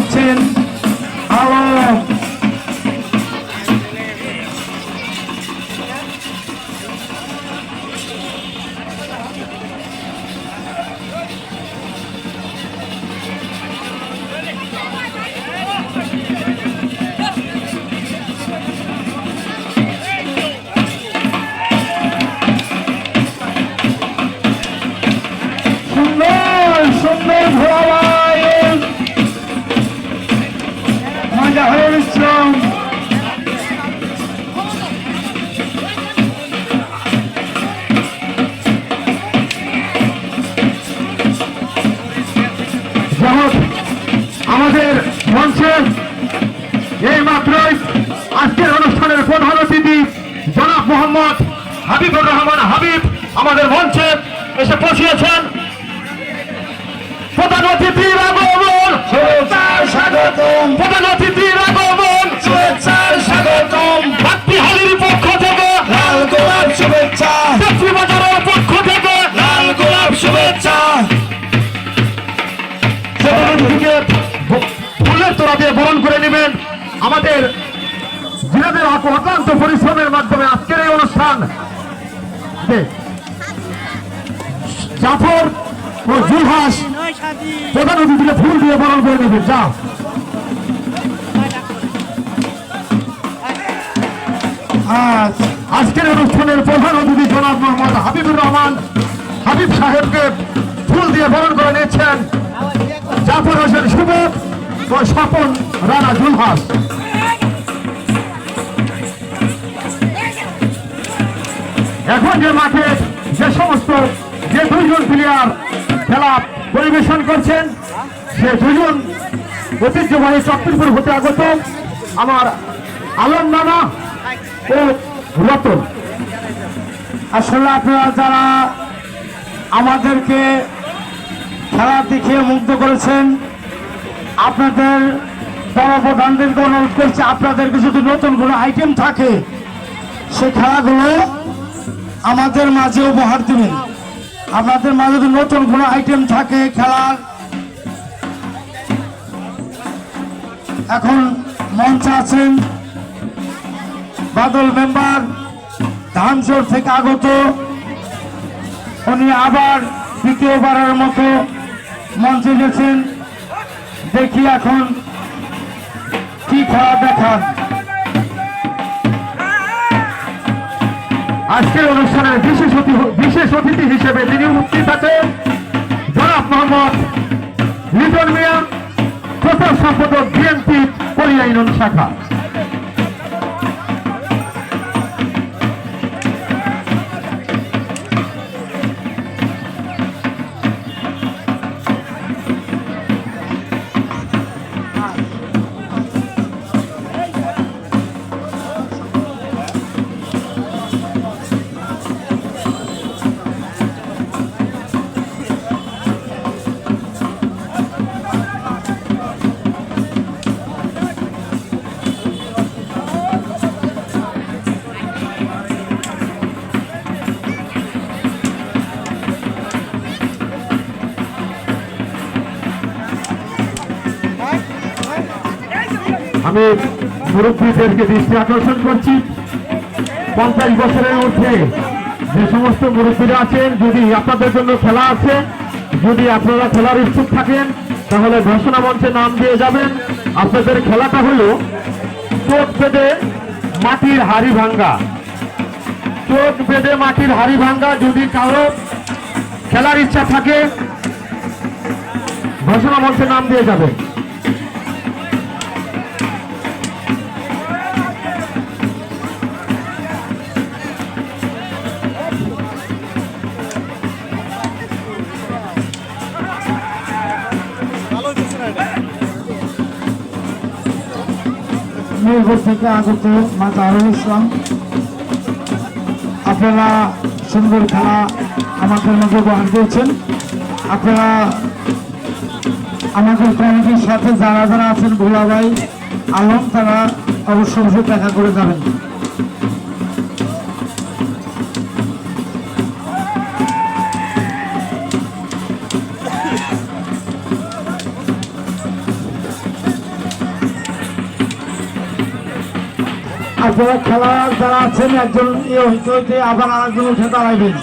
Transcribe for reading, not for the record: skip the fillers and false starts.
করছেন আলম। সুন্দর সুন্দর ঘোড়াবাই মাজাহুল ইসলাম আমাদের মঞ্চের এই মাত্রই আজকের অনুষ্ঠানের প্রধান অতিথি জনাব মোহাম্মদ হাবিবুর রহমান হাবিব আমাদের মঞ্চে এসে পৌঁছিয়েছেন। প্রধান অতিথির আগমন, স্বাগতম। প্রধান অতিথির আগমন, স্বাগতম। ভাতৃহালির পক্ষ থেকে লাল গোলাপ শুভেচ্ছা, বাজারের পক্ষ থেকে লাল গোলাপ শুভেচ্ছা। ফুলের তোড়া দিয়ে বরণ করে নেবেন আমাদের যিনাদের অক্লান্ত পরিশ্রমের মাধ্যমে আজকের এই অনুষ্ঠান। জাফর ও জুলহাস প্রধান অতিথিকে ফুল দিয়ে বরণ করে নেবেন। যাও আজকের অনুষ্ঠানের প্রধান অতিথি জনাব মোহাম্মদ হাবিবুর রহমান হাবিব সাহেবকে ফুল দিয়ে বরণ করে নিচ্ছেন জাফর হোসেন শুভ ও স্বপন রানা জুলহাস। এখন যে মাঠে যে সমস্ত যে দুইজন প্লেয়ার খেলা পরিবেশন করছেন সে দুজন ঐতিহ্যবাহী চক্রপুর হতে আগত আমার আলম নানা ও রতন। আসলে আপনারা যারা আমাদেরকে খেলা দেখিয়ে মুগ্ধ করেছেন, আপনাদের প্রধানদেরকে অনুরোধ করছি আপনাদেরকে যদি নতুন কোনো আইটেম থাকে সে খেলাগুলো আমাদের মাঝে উপহার দিবেন। আপনাদের মাঝে যদি নতুন কোনো আইটেম থাকে খেলার, এখন মঞ্চে আছেন বাদল মেম্বার ধানচর থেকে আগত, উনি আবার দ্বিতীয়বারের মতো মঞ্চে গেছেন। দেখি এখন কি খেলা দেখান। আজকের অনুষ্ঠানের বিশেষ অতিথি হিসেবে যিনি উপস্থিত আছেন জনাব মোহাম্মদ লিটন মিয়া, প্রচার সম্পাদক বিএনপি পরিয়াইন শাখা। আমি মুরব্বীদেরকে দৃষ্টি আকর্ষণ করছি, 50 বছরের ঊর্ধ্বে যে সমস্ত মুরব্বীরা আছেন, যদি আপনাদের জন্য খেলা আছে, যদি আপনারা খেলার ইচ্ছুক থাকেন তাহলে ঘোষণা মঞ্চে নাম দিয়ে যাবেন। আপনাদের খেলাটা হলো চোখ বেঁধে মাটির হাড়ি ভাঙ্গা। চোখ বেঁধে মাটির হাড়ি ভাঙ্গা। যদি কারো খেলার ইচ্ছা থাকে ঘোষণা মঞ্চে নাম দিয়ে যাবেন। মেহেরপুর থেকে আগত মাজাহুল ইসলাম, আপনারা সুন্দর খেলা আমাদের মধ্যে উপহার দিয়েছেন। আপনারা আমাদের কমিটির সাথে যারা যারা আছেন ভোলাভাই আলম, তারা অবশ্যই দেখা করে যাবেন। আপনারা খেলা যারা আছেন একজন ইয়ে হইতে হইতে আবার আরেকজন উঠে দাঁড়াইবেন।